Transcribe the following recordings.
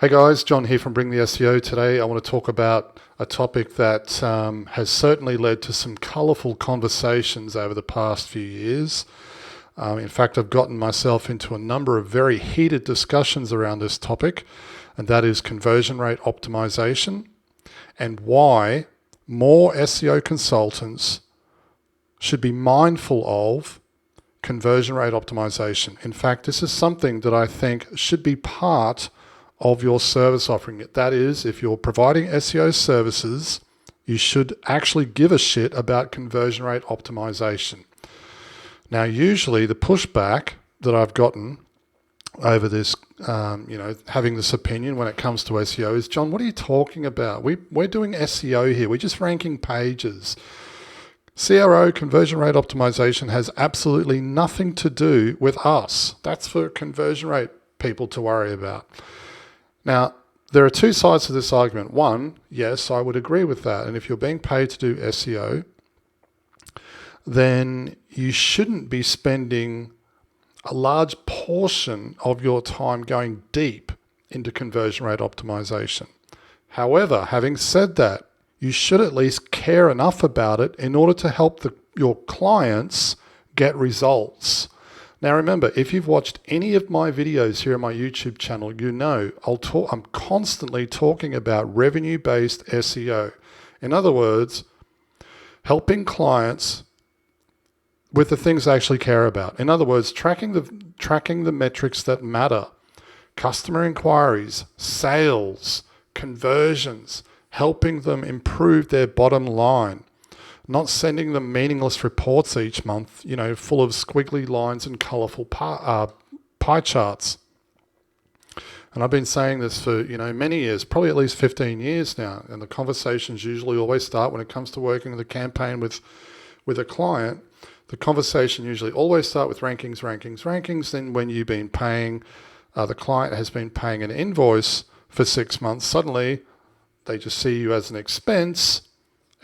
Hey guys, John here from Bring the SEO. Today I want to talk about a topic that has certainly led to some colourful conversations over the past few years. In fact, I've gotten myself into a number of very heated discussions around this topic, and that is conversion rate optimization and why more SEO consultants should be mindful of conversion rate optimization. In fact, this is something that I think should be part of your service offering. That is, if you're providing SEO services, you should actually give a shit about conversion rate optimization. Now, usually the pushback that I've gotten over this, having this opinion when it comes to SEO is, John, what are you talking about? We're doing SEO here. We're just ranking pages. CRO, conversion rate optimization, has absolutely nothing to do with us. That's for conversion rate people to worry about. Now, there are two sides to this argument. One, yes, I would agree with that. And if you're being paid to do SEO, then you shouldn't be spending a large portion of your time going deep into conversion rate optimization. However, having said that, you should at least care enough about it in order to help your clients get results. Now remember, if you've watched any of my videos here on my YouTube channel, you know I'm constantly talking about revenue-based SEO. In other words, helping clients with the things they actually care about. In other words, tracking the metrics that matter. Customer inquiries, sales, conversions, helping them improve their bottom line. Not sending them meaningless reports each month, full of squiggly lines and colorful pie charts. And I've been saying this for, many years, probably at least 15 years now. And the conversations usually always start when it comes to working the campaign with a client. The conversation usually always start with rankings. Then when you've been paying, the client has been paying an invoice for 6 months, suddenly they just see you as an expense.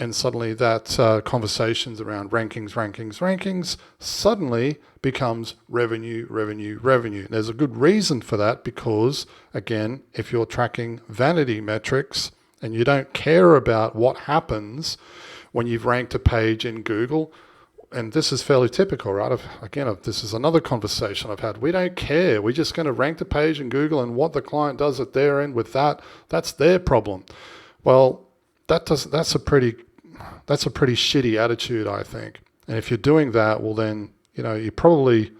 And suddenly that conversations around rankings suddenly becomes revenue. And there's a good reason for that because, again, if you're tracking vanity metrics and you don't care about what happens when you've ranked a page in Google, and this is fairly typical, right? This is another conversation I've had. We don't care. We're just going to rank the page in Google, and what the client does at their end with that's their problem. Well, that's a pretty shitty attitude, I think. And if you're doing that, well then, you're probably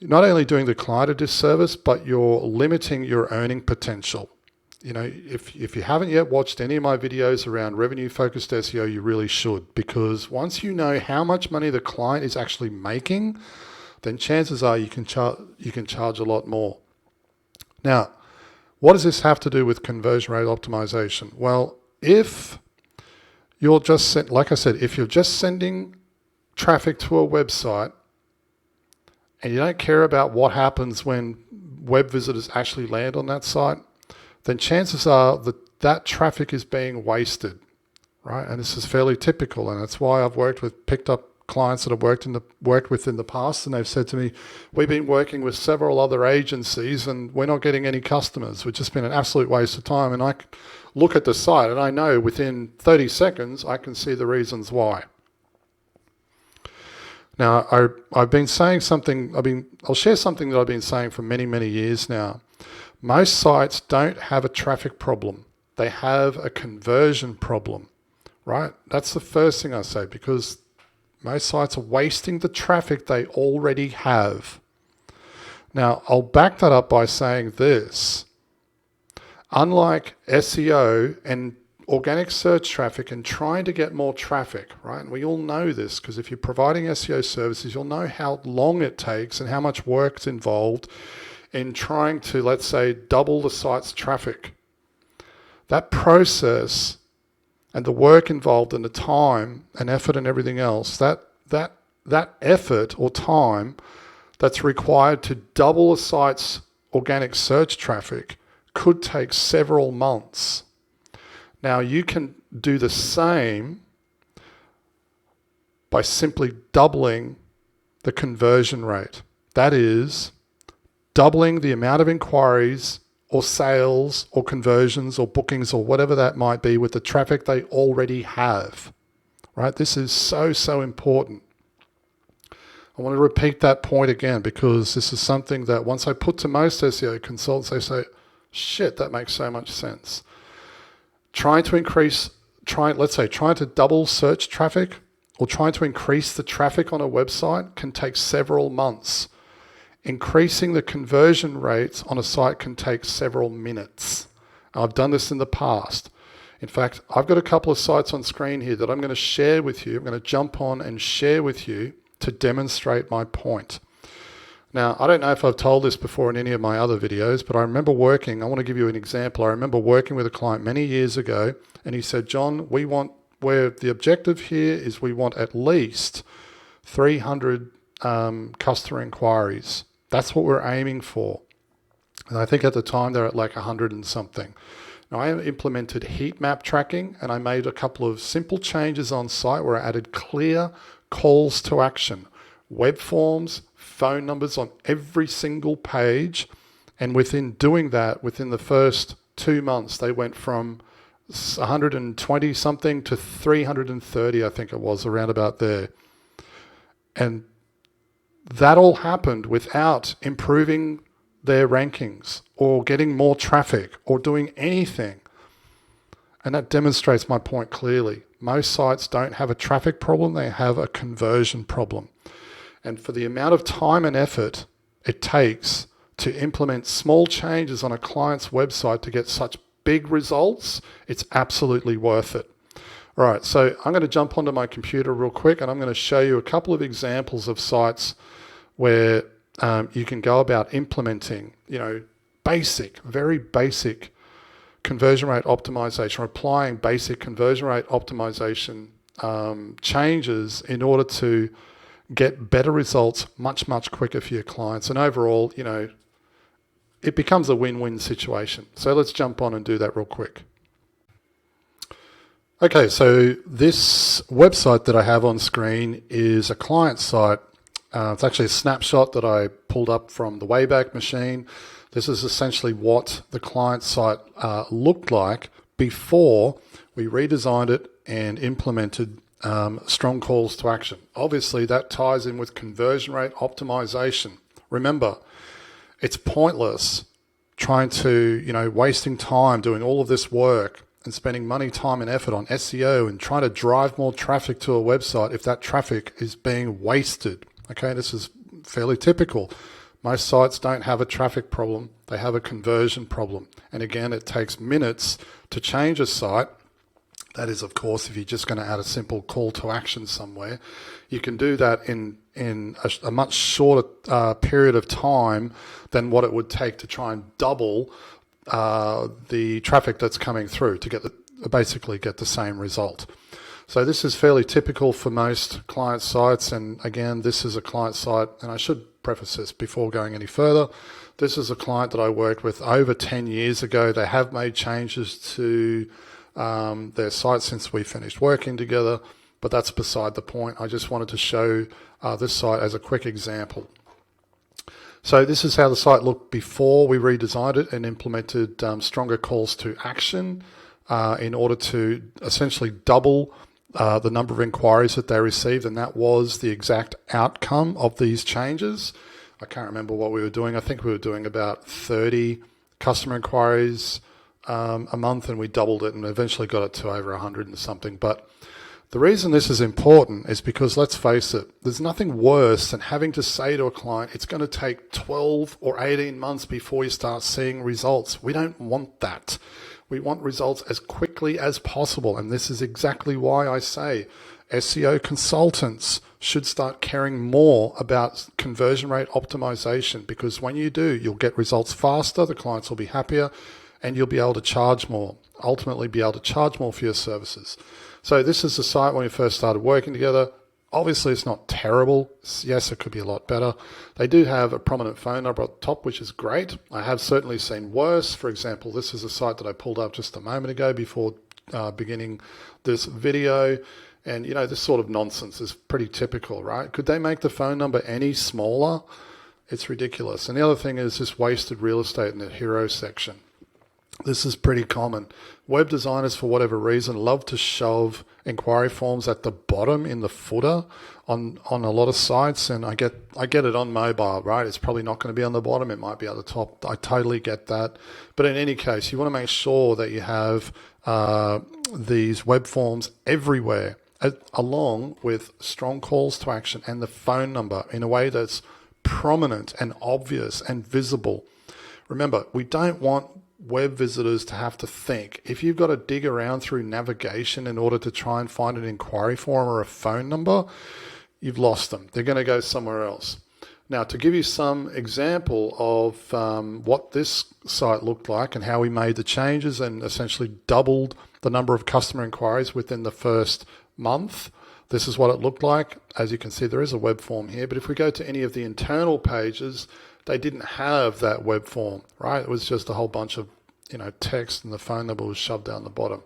not only doing the client a disservice, but you're limiting your earning potential. If you haven't yet watched any of my videos around revenue-focused SEO, you really should, because once you know how much money the client is actually making, then chances are you can charge a lot more. Now, what does this have to do with conversion rate optimization? Well, if you're just, like I said, if you're just sending traffic to a website and you don't care about what happens when web visitors actually land on that site, then chances are that traffic is being wasted, right? And this is fairly typical, and that's why I've picked up clients that I've worked with in the past, and they've said to me, we've been working with several other agencies and we're not getting any customers, which has been an absolute waste of time. And I look at the site and I know within 30 seconds I can see the reasons why. Now, I've been saying something, I'll share something that I've been saying for many, many years now. Most sites don't have a traffic problem. They have a conversion problem, right? That's the first thing I say, because most sites are wasting the traffic they already have. Now, I'll back that up by saying this. Unlike SEO and organic search traffic and trying to get more traffic, right? And we all know this, because if you're providing SEO services, you'll know how long it takes and how much work's involved in trying to, let's say, double the site's traffic. That process and the work involved and the time and effort and everything else, that effort or time that's required to double a site's organic search traffic could take several months. Now, you can do the same by simply doubling the conversion rate. That is, doubling the amount of inquiries or sales or conversions or bookings or whatever that might be with the traffic they already have, right? This is so, so important. I want to repeat that point again, because this is something that once I put to most SEO consultants, they say, shit, that makes so much sense. Trying to double search traffic or trying to increase the traffic on a website can take several months. Increasing the conversion rates on a site can take several minutes. I've done this in the past. In fact, I've got a couple of sites on screen here that I'm going to share with you. I'm going to jump on and share with you to demonstrate my point. Now, I don't know if I've told this before in any of my other videos, but I want to give you an example. I remember working with a client many years ago, and he said, John, where the objective here is we want at least 300 customer inquiries. That's what we're aiming for. And I think at the time they're at like 100 and something. Now, I implemented heat map tracking, and I made a couple of simple changes on site where I added clear calls to action, web forms, phone numbers on every single page. And within doing that, within the first 2 months, they went from 120 something to 330, I think it was, around about there. And that all happened without improving their rankings or getting more traffic or doing anything. And that demonstrates my point clearly. Most sites don't have a traffic problem, they have a conversion problem. And for the amount of time and effort it takes to implement small changes on a client's website to get such big results, it's absolutely worth it. All right, so I'm going to jump onto my computer real quick, and I'm going to show you a couple of examples of sites where you can go about implementing, very basic conversion rate optimization, or applying basic conversion rate optimization changes in order to get better results much, much quicker for your clients. And overall, it becomes a win-win situation. So let's jump on and do that real quick. Okay, so this website that I have on screen is a client site. It's actually a snapshot that I pulled up from the Wayback Machine. This is essentially what the client site looked like before we redesigned it and implemented strong calls to action. Obviously, that ties in with conversion rate optimization. Remember, it's pointless trying to, wasting time doing all of this work and spending money, time, and effort on SEO and trying to drive more traffic to a website if that traffic is being wasted. Okay, this is fairly typical. Most sites don't have a traffic problem, they have a conversion problem. And again, it takes minutes to change a site. That is, of course, if you're just going to add a simple call to action somewhere. You can do that in a much shorter period of time than what it would take to try and double the traffic that's coming through to basically get the same result. So this is fairly typical for most client sites. And again, this is a client site, and I should preface this before going any further. This is a client that I worked with over 10 years ago. They have made changes to their site since we finished working together, but that's beside the point. I just wanted to show this site as a quick example. So this is how the site looked before we redesigned it and implemented stronger calls to action in order to essentially double the number of inquiries that they received, and that was the exact outcome of these changes. I can't remember what we were doing. I think we were doing about 30 customer inquiries a month, and we doubled it and eventually got it to over 100 and something. But the reason this is important is because, let's face it, there's nothing worse than having to say to a client, it's going to take 12 or 18 months before you start seeing results. We don't want that. We want results as quickly as possible. And this is exactly why I say SEO consultants should start caring more about conversion rate optimization, because when you do, you'll get results faster, the clients will be happier, and you'll be able to charge more, ultimately be able to charge more for your services. So this is the site when we first started working together. Obviously, it's not terrible. Yes, it could be a lot better. They do have a prominent phone number at the top, which is great. I have certainly seen worse. For example, this is a site that I pulled up just a moment ago before beginning this video. And, this sort of nonsense is pretty typical, right? Could they make the phone number any smaller? It's ridiculous. And the other thing is this wasted real estate in the hero section. This is pretty common. Web designers, for whatever reason, love to shove inquiry forms at the bottom in the footer on a lot of sites, and I get it on mobile, right? It's probably not going to be on the bottom. It might be at the top. I totally get that. But in any case, you want to make sure that you have these web forms everywhere, along with strong calls to action and the phone number in a way that's prominent and obvious and visible. Remember, we don't want web visitors to have to think. If you've got to dig around through navigation in order to try and find an inquiry form or a phone number, you've lost them. They're going to go somewhere else. Now, to give you some example of what this site looked like and how we made the changes and essentially doubled the number of customer inquiries within the first month, this is what it looked like. As you can see, there is a web form here, but if we go to any of the internal pages, they didn't have that web form, right? It was just a whole bunch of, text, and the phone number was shoved down the bottom.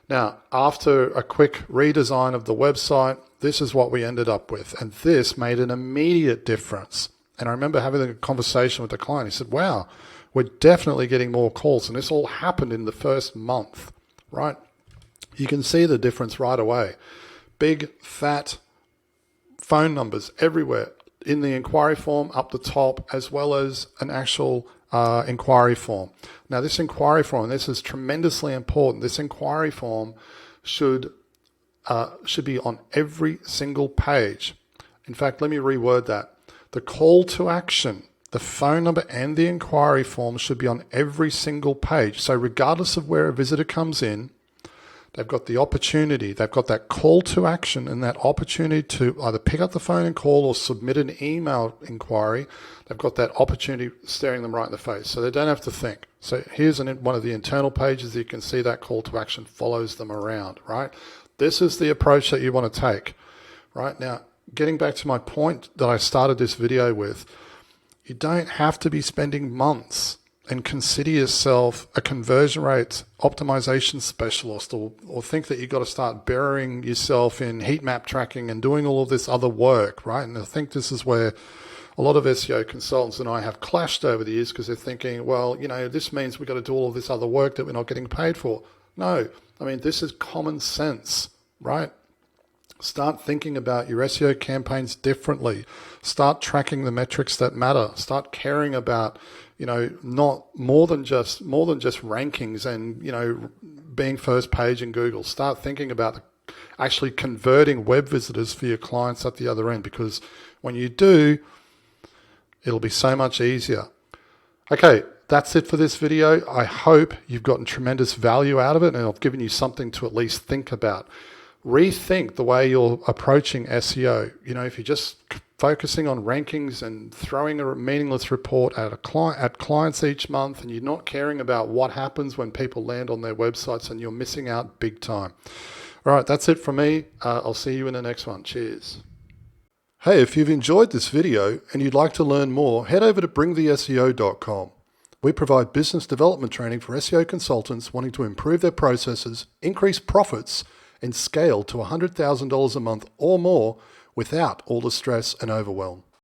Now, after a quick redesign of the website, this is what we ended up with. And this made an immediate difference. And I remember having a conversation with the client. He said, wow, we're definitely getting more calls. And this all happened in the first month, right? You can see the difference right away. Big, fat phone numbers everywhere in the inquiry form up the top, as well as an actual inquiry form. Now, this inquiry form, this is tremendously important. This inquiry form should be on every single page. In fact, let me reword that. The call to action, the phone number, and the inquiry form should be on every single page. So regardless of where a visitor comes in, they've got the opportunity, they've got that call to action and that opportunity to either pick up the phone and call or submit an email inquiry. They've got that opportunity staring them right in the face, so they don't have to think. So here's one of the internal pages. You can see that call to action follows them around, right? This is the approach that you want to take, right? Now, getting back to my point that I started this video with, you don't have to be spending months and consider yourself a conversion rate optimization specialist, or think that you've got to start burying yourself in heat map tracking and doing all of this other work, right? And I think this is where a lot of SEO consultants and I have clashed over the years, because they're thinking, well, this means we've got to do all of this other work that we're not getting paid for. No, I mean, this is common sense, right? Start thinking about your SEO campaigns differently. Start tracking the metrics that matter. Start caring about, not more than just rankings and, being first page in Google. Start thinking about actually converting web visitors for your clients at the other end, because when you do, it'll be so much easier. Okay, that's it for this video. I hope you've gotten tremendous value out of it, and I've given you something to at least think about. Rethink the way you're approaching SEO. If you're just focusing on rankings and throwing a meaningless report at clients each month, and you're not caring about what happens when people land on their websites, and you're missing out big time. All right, that's it from me. I'll see you in the next one. Cheers. Hey, if you've enjoyed this video and you'd like to learn more, head over to bringtheseo.com. We provide business development training for SEO consultants wanting to improve their processes, increase profits, and scale to $100,000 a month or more without all the stress and overwhelm.